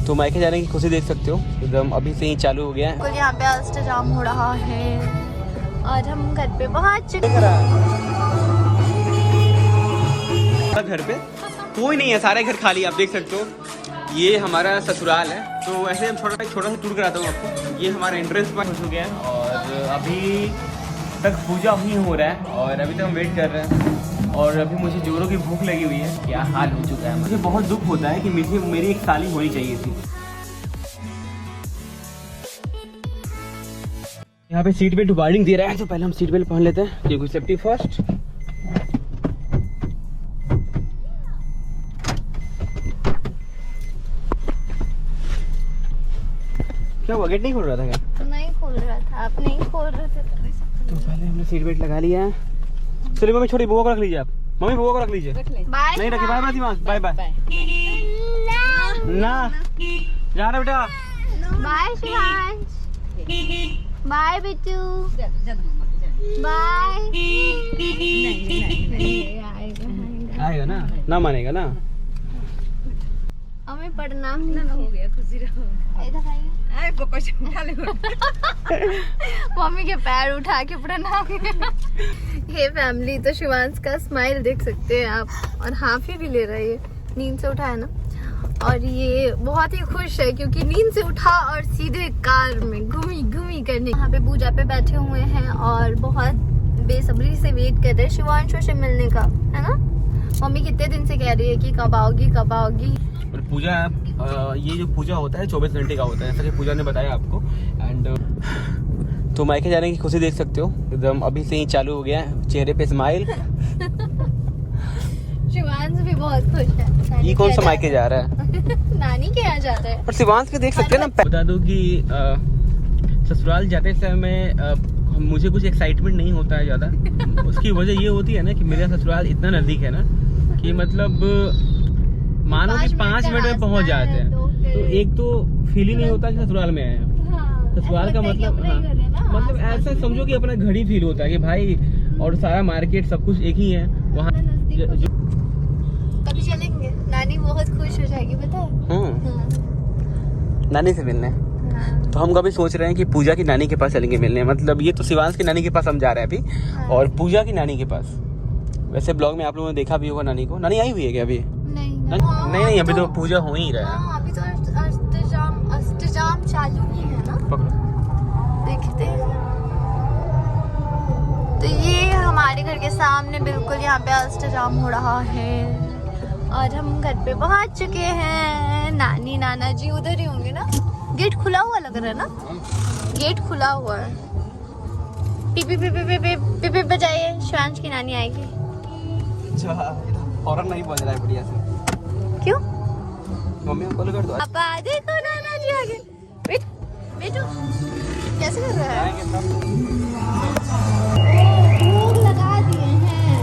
तो मायके जाने की खुशी देख सकते हो, एकदम अभी से ही चालू हो गया है। यहाँ पे अष्टजाम हो रहा है और हम घर पे पहुँच चुके घर पे कोई नहीं है, सारे घर खाली, आप देख सकते हो। ये हमारा ससुराल है, तो ऐसे हम छोटा सा टूर कराता हूँ आपको। ये हमारा एंट्रेंस पॉइंट हो गया है और अभी तक पूजा ही हो रहा है और अभी तक हम वेट कर रहे हैं। और अभी मुझे जोरों की भूख लगी हुई है, क्या हाल हो चुका है। मुझे बहुत दुख होता है कि मेरी एक साली होनी चाहिए थी। यहाँ पे सीट बेल्ट वार्निंग दे रहा है, तो पहले हम सीट बेल्ट पहन लेते हैं क्योंकि सेफ्टी फर्स्ट। क्या हुआ, गेट नहीं खोल रहा था क्या? नहीं खोल रहा था, आप नहीं खोल रहे थे तो पहले हमने सीट बेल्ट लगा लिया है। चलिए मम्मी, छोटी बुआ को रख लीजिए आप। मम्मी बुआ को रख लीजिए। बाय नहीं रखी, बाय बाय दिमाग, बाय बाय ना जा रहा बेटा। Bye Shivansh, bye Bittu, bye. आएगा ना मानेगा ना। हमें प्रणाम नहीं हो गया, खुशी रहो। इधर आइए। मम्मी के पैर उठा के प्रणाम। ये फैमिली तो शिवांश का स्माइल देख सकते हैं आप, और हाफी भी ले रहा है, ये नींद से उठा है ना, और ये बहुत ही खुश है क्योंकि नींद से उठा और सीधे कार में घूमी करने। यहाँ पे पूजा पे बैठे हुए हैं और बहुत बेसब्री से वेट कर रहे हैं शिवांशु से मिलने का, है ना। मम्मी कितने दिन से कह रही है कि कब आओगी। और पूजा, ये जो पूजा होता है 24 घंटे का होता है, ऐसा कि पूजा ने बताया आपको। एंड तो मायके जाने की खुशी देख सकते हो, एकदम अभी से ही चालू हो गया है, चेहरे पे स्माइल। शिवांश भी बहुत खुश है। ये कौन सा मायके जा रहा है? नानी के यहाँ जाता है। पर शिवांश के देख सकते हैं ना। बता दो कि ससुराल जाते समय मुझे कुछ एक्साइटमेंट नहीं होता है ज़्यादा। उसकी वजह ये होती है ना कि मेरा ससुराल इतना नज़दीक है ना कि मतलब मानो कि 5 मिनट में पहुंच जाते हैं। तो एक तो फील ही नहीं होता कि ससुराल में आए हैं। ससुराल का मतलब, हाँ, मतलब ऐसा समझो कि अपना घर ही फील होता है कि भाई, और सारा मार्केट सब कुछ एक ही है वहाँ। कभी चलेंगे, नानी बहुत खुश हो जाएगी, पता है। नानी से मिलने। तो हम कभी सोच रहे हैं कि पूजा की नानी के पास चलेंगे मिलने। मतलब ये तो शिवांश की नानी के पास हम जा रहे हैं अभी, और पूजा की नानी के पास। वैसे ब्लॉग में आप लोगों ने देखा भी होगा नानी को। नानी आई हुई है क्या अभी? नहीं, अभी तो पूजा हो ही रहा है। अभी तो अष्टजाम चालू ही है ना। देखते हैं। तो ये हमारे घर के सामने बिल्कुल यहाँ पे अष्टजाम हो रहा है और हम घर पे पहुँच चुके हैं। नानी नाना जी उधर ही होंगे ना। गेट खुला हुआ लग रहा है ना, गेट खुला हुआ है। पिपी पिपी पिपी पिपी बजाइए, शिवांश की नानी आएगी। हॉर्न नहीं बज रहा है बढ़िया से। क्यों? मम्मी को कॉल कर दो। पापा देखो नाना जी आ गए। बेटू कैसे कर रहा है? भोग लगा दिए हैं।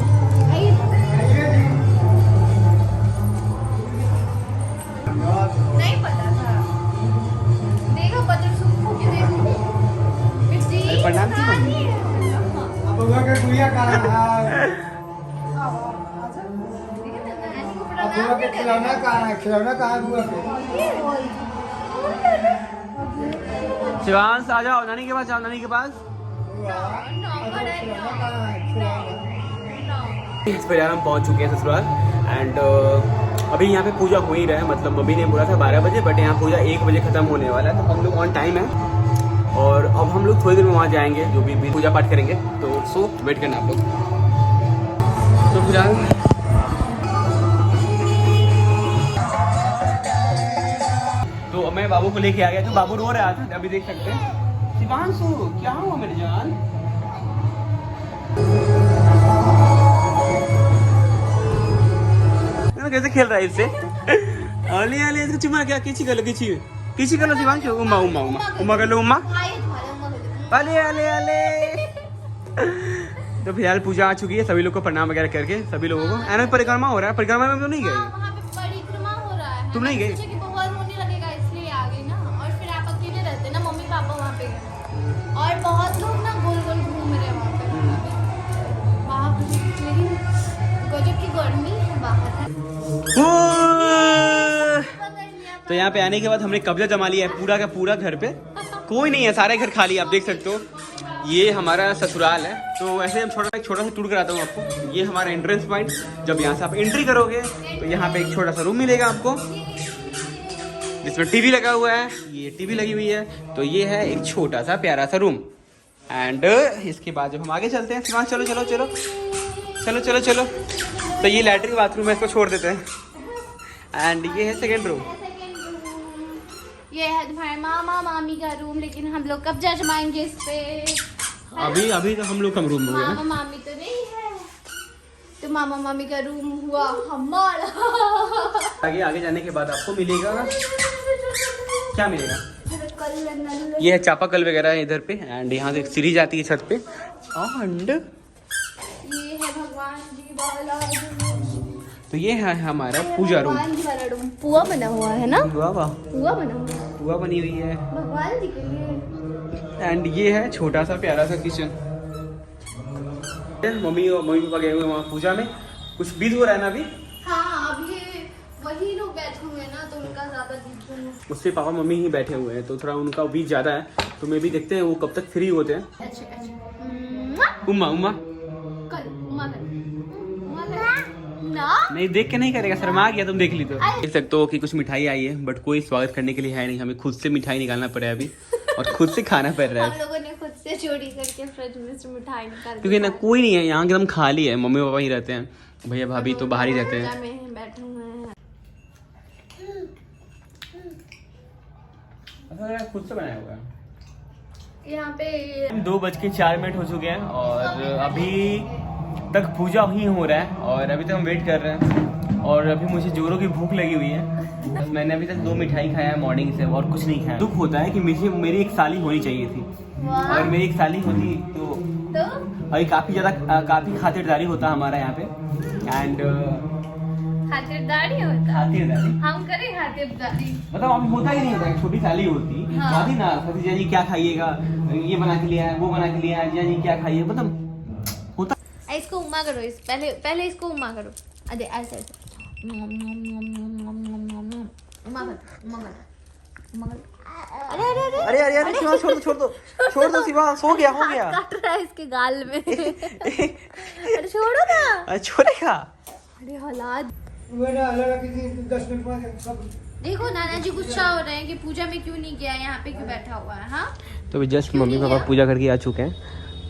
नहीं पता था। देखो बटर सूप को के देखो। प्रणाम जी मम्मी। खिलौना कहाँ हुआ? शिवांश आ जाओ, नानी के पास जाओ, नानी के पास। इस पर यार हम पहुंच चुके हैं ससुराल। एंड अभी यहाँ पे पूजा हो ही रहा है। मतलब मम्मी ने बोला था 12 बजे, बट यहाँ पूजा 1 बजे खत्म होने वाला है। तो हम लोग ऑन टाइम है और अब हम लोग थोड़ी देर में वहाँ जाएंगे, जो भी पूजा पाठ करेंगे। तो सो वेट करना आप लोग। तो फिलहाल तो मैं बाबू को लेके आ गया, तो बाबू रो रहा था, अभी देख सकते हैं। शिवांशु क्या हुआ मेरे जान? कैसे खेल रहा है इससे? अले अले इसको चुमा, क्या किसी कर लो, किसी कर लो शिवांशु। उम्मा उम्मा उम्मा उम्मा कर लो, उम्मा। अले अले अले। तो फिलहाल पूजा आ चुकी है, सभी लोग को प्रणाम वगैरह करके सभी लोगों को। एनो परिक्रमा हो रहा है। परिक्रमा में तो नहीं गए? परिक्रमा हो रहा है। तुम नहीं गए? और बहुत लोग ना गोल गोल घूम रहे हैं वहाँ पे। वहाँ लेकिन गजब की गर्मी है बाहर। तो यहाँ पे आने के बाद हमने कब्जा जमा लिया है पूरा का पूरा घर पे, कोई नहीं है, सारे घर खाली आप देख सकते हो। ये हमारा ससुराल है। तो ऐसे हम छोटा सा टूर कराता हूँ आपको। ये हमारा एंट्रेंस पॉइंट, जब यहाँ से आप एंट्री करोगे तो यहाँ पे एक छोटा सा रूम मिलेगा आपको जिसमें टीवी लगा हुआ है, ये टीवी लगी हुई है। तो ये है एक छोटा सा प्यारा सा रूम। एंड इसके बाद जब हम आगे चलते हैं, शिवांश चलो चलो चलो चलो चलो चलो, तो ये लैट्रिन बाथरूम है, इसको छोड़ देते हैं। एंड ये है सेकेंड रूम। ये है तुम्हारे मामा मामी का रूम, लेकिन हम लोग कब्जा जमाएंगे इस पे। अभी तो हम लोग कम रूम में हुए मामा मामी तो नहीं है, तो मामा मामी का रूम हुआ हमारा। आगे जाने के बाद आपको मिलेगा, क्या मिलेगा, ये है चापाकल वगैरह है इधर पे। एंड यहाँ से एक सीढ़ी जाती है छत पे। एंड ये है भगवान जी वाला रूम। तो ये है हमारा पूजा रूम। भगवान जी वाला रूम पुआ बना हुआ है ना, पुआ बना हुआ है, पुआ बनी हुई है भगवान जी के लिए। एंड ये है छोटा सा प्यारा सा किचन। मम्मी पापा गए हुए वहाँ पूजा में, कुछ बीज हो रहा है ना अभी। हाँ अभी वही लोग बैठे हुए हैं ना, तो उनका ज्यादा दिख। उससे पापा मम्मी ही बैठे हुए हैं, तो थोड़ा उनका बीज ज्यादा है। तो मैं भी देखते हैं वो कब तक फ्री होते हैं। उम्मा उम्मा ना नहीं, देख के नहीं करेगा, शर्मा गया तुम देख ली तो। देख सकते हो कि कुछ मिठाई आई है, बट कोई स्वागत करने के लिए है नहीं, हमें खुद से मिठाई निकालना पड़ा है अभी और खुद से खाना पड़ रहा हम है। लोगों ने खुद से चोरी करके फ्रिज में से मिठाई निकाल क्योंकि ना कोई नहीं है यहाँ, एकदम खाली है, मम्मी पापा ही रहते हैं, भैया भाभी तो बाहर ही रहते हैं। बैठे हुए हैं। खुद से बनाया हुआ है। यहाँ पे 2:04 हो चुके हैं और अभी तक पूजा ही हो रहा है और अभी तक हम वेट कर रहे हैं। और अभी मुझे जोरों की भूख लगी हुई है। बस मैंने अभी तक 2 मिठाई खाया है मॉर्निंग से और कुछ नहीं खाया। दुख होता है कि मेरी एक साली होनी चाहिए थी, अगर मेरी एक साली होती तो अभी काफ़ी खातिरदारी होता हमारा यहाँ पे। एंड खातिरदारी होता, खातिरदारी हम करें खातिरदारी, मतलब अभी होता ही नहीं होता, एक छोटी साली होती आती ना, जीजा जी क्या खाइएगा, ये बना के लिया है, वो बना के लिया है, जीजा जी क्या खाइए, मतलब होता। इसको उम्मा करो, इस पहले इसको उम्मा करो। अरे ऐसे ऐसे उम्मा कर। अरे छोड़ दो शिवांश, हो गया काट रहा है इसके गाल में। अरे छोड़ो ना, छोड़ेगा। अरे हालात 10 मिनट बाद सब। देखो नाना जी गुस्सा हो रहे हैं कि पूजा में क्यों नहीं गया, यहाँ पे क्यों बैठा हुआ है। हाँ तो जस्ट मम्मी पापा पूजा करके आ चुके हैं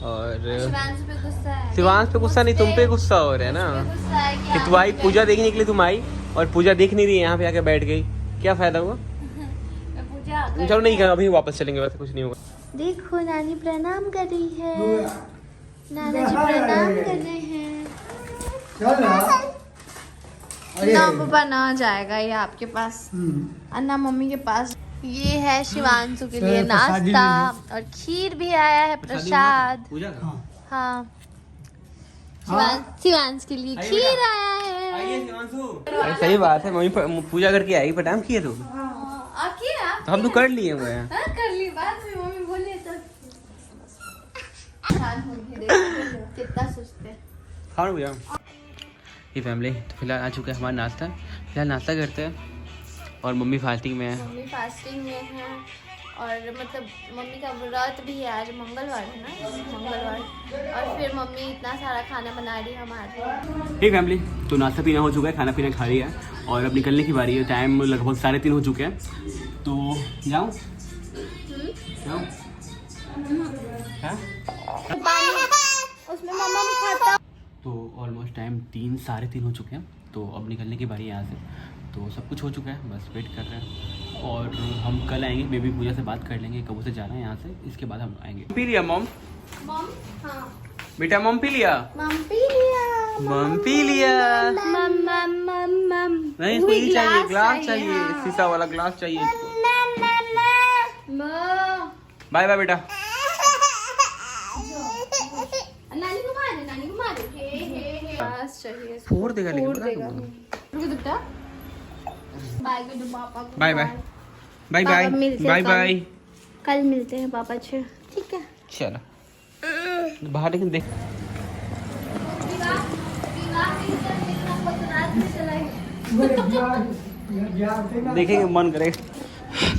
और शिवांश पे गुस्सा है। शिवांश पे गुस्सा नहीं, तुम पे गुस्सा हो रहा है ना गुस्सा है कि तू आई पूजा देखने के लिए, तुम आई और पूजा देख नहीं रही है, यहाँ पे आके बैठ गई, क्या फायदा हुआ। पूजा चलो नहीं कर, अभी वापस चलेंगे, वैसे कुछ नहीं होगा। देखो नानी प्रणाम कर रही है, नाना जी प्रणाम कर रहे हैं। चल ना। ना पापा ना जाएगा ये आपके पास, अन्ना मम्मी के पास। ये है शिवांशु के लिए नाश्ता और खीर भी आया है, प्रसाद। हाँ शिवांश के लिए खीर आया है। सही बात है, मम्मी पूजा करके आई, प्रणाम किए तुम तो हम तो कर लिए हुए हैं। कर ली बात में, मम्मी बोले तो कितना सोचते। खाओ भैया। ये फैमिली तो फिलहाल आ चुका है हमारा नाश्ता, फिलहाल नाश्ता करते हैं और मम्मी फास्टिंग में है। मम्मी फास्टिंग में है और मतलब मम्मी का व्रत भी है, आज मंगलवार है ना, मंगलवार। और फिर मम्मी इतना सारा खाना बना रही है हमारे। ठीक फैमिली, तो नाश्ता पीना हो चुका है, खाना पीना खा लिया है और अब निकलने की बारी है। टाइम लगभग 3:30 हो चुके हैं, तो जाऊँ उसमें मम्मा भी खाता। तो ऑलमोस्ट टाइम 3-3:30 हो चुके हैं, तो अब निकलने की बारी है यहाँ से। तो सब कुछ हो चुका है, बस वेट कर रहे हैं और हम कल आएंगे, मे भी पूजा से बात कर लेंगे कब से जाना है यहाँ से, इसके बाद हम आएंगे। पी लिया मॉम? हाँ बेटा मॉम पी लिया? मम पी लिया, मॉम पी लिया। मम नहीं इसको ये चाहिए, ग्लास चाहिए, शीशा वाला ग्लास चाहिए इसको। बाय बाय बेटा। नानी को मार दे, नानी को मार दे। ग्लास चाहिए, फोड़ देगा लेकिन फोड़ देगा। रुको बेटा, बाय कर दो पापा को। Bye bye bye bye bye bye. कल मिलते हैं पापा से, ठीक है? चलो बाहर लेकिन देख। देखेंगे मन करे।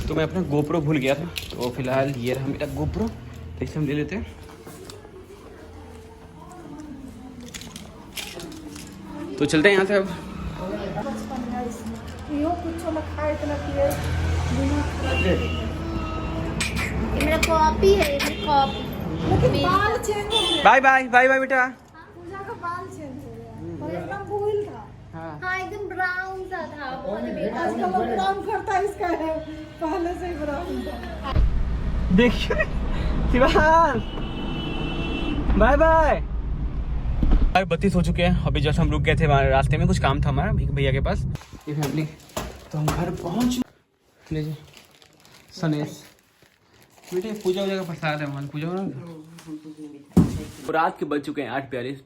तो मैं अपना गोप्रो भूल गया था, तो फिलहाल ये रहा मेरा गोप्रो, तो इसे हम ले लेते हैं। तो चलते हैं यहाँ से अब। ये मेरा कॉपी है, ये copy. Bye bye bye bye बेटा। पूजा का बाल चेंज हो गया और एकदम भूल था। हाँ एकदम ब्राउन सा था, बहुत बेकार। आजकल लोग ब्राउन करता है, इसका है पहले से ही ब्राउन था। देखिए शिवान, बाय बाय। 32 हो चुके हैं। अभी जैसे हम रुक गए थे वहाँ रास्ते में, कुछ काम था हमारा एक भैया के पास, ये फैमिली। तो हम घर पहुँच लीजिए। सनेश बेटे पूजा वूजा का प्रसाद है, हमारी पूजा हो रहा है। रात के बज चुके हैं 8:42।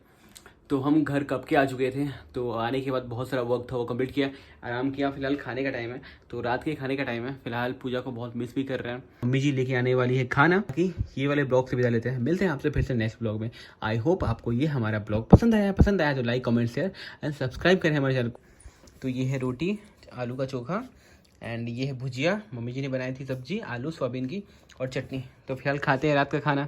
तो हम घर कब के आ चुके थे, तो आने के बाद बहुत सारा वर्क था वो कंप्लीट किया, आराम किया। फिलहाल खाने का टाइम है, तो रात के खाने का टाइम है। फिलहाल पूजा को बहुत मिस भी कर रहे हैं। मम्मी जी लेके आने वाली है खाना। कि ये वाले ब्लॉग से विदा लेते हैं, मिलते हैं आपसे फिर से नेक्स्ट ब्लॉग में। आई होप आपको ये हमारा ब्लॉग पसंद आया तो like comment share and subscribe करें हमारे चैनल को। तो ये है रोटी, आलू का चोखा, एंड ये है भुजिया, मम्मी जी ने बनाई थी सब्जी, आलू सोयाबीन की और चटनी। तो फिलहाल खाते हैं रात का खाना।